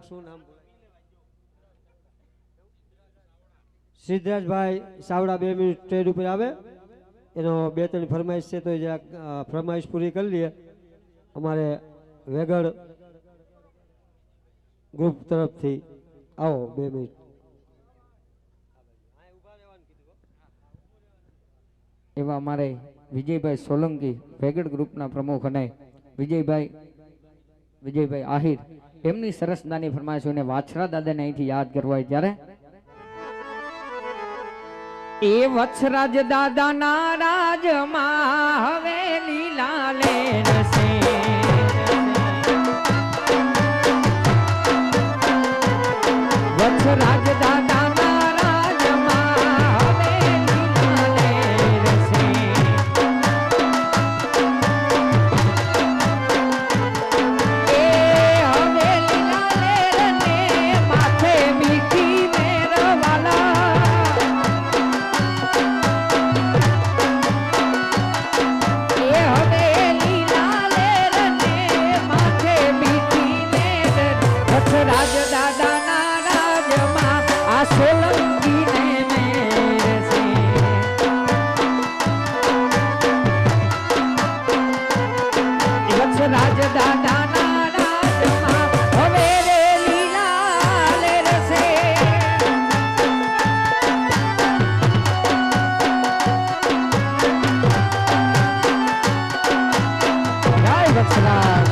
શું નામ સિદ્ધરાજભાઈ Savda 2 minute stage ઉપર આવે એનો 2-3 ફરમાઈશ છે તો જરાક ફરમાઈશ પૂરી કરી લઈએ અમારે વેગડ ગ્રુપ તરફથી આવો 2 મિનિટ એવા અમારે વિજયભાઈ સોલંકી વેગડ ગ્રુપના પ્રમુખ અને વિજયભાઈ આહિર એમની સરસ નાની ફરમાઈશોને વાછરા દાદાને અહીંથી યાદ કરવા હોય ત્યારે એ વત્સરાજ દાદાના રાજમાં હવે લીલા લે રસે વત્સરાજ દાદાના રાજમાં હવે લીલા લે રસે એ હવે લીલા લે રને માથે મીઠી મેરવાલા રાજ દાદાના રાજમાં આ સોલંકીને મેરસે રાજ દાદાના રાજમાં હવે રે લીલા લેરસે જય વત્સરાજ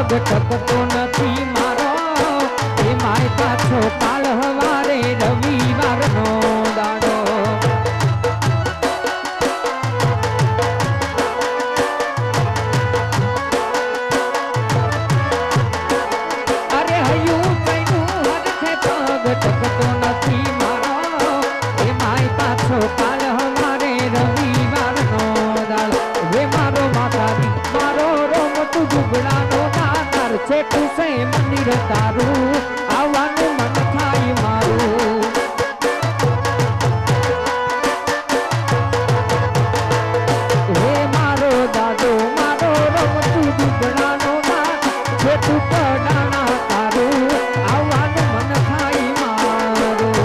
પગ ટકતો નથી મારો એ માય પાછો કાલ હવારે રવિવારનો દાડો અરે હયું કઈનું હરખે પગ ટકતો નથી મારો એ માય પાછો કાલ હવારે રવિવારનો દાડો વે મારો માતાજી મારો રોમ તું દુબળાનો નાનાર છે તું સે મંદિર તારું આવવાનું મન થાય મારું હે મારો દાદો મારો રોમ તું દુબળાનો નાનાર છે તું પડાણા તારું આવવાનું મન થાય મારું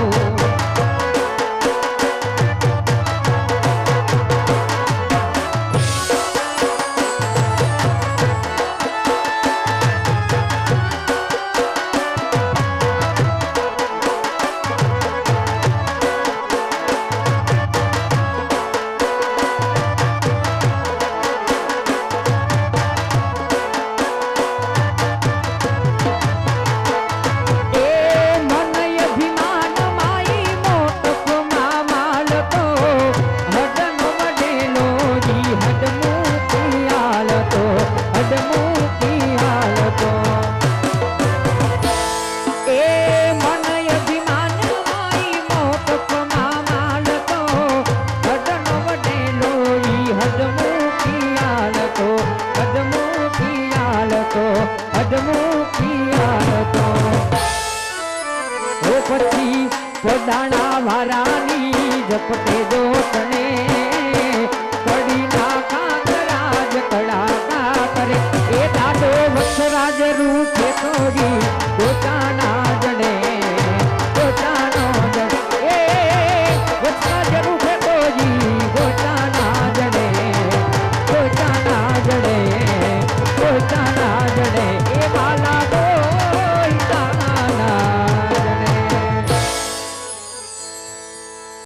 પછી પડાણા વારાની જપટે દોતને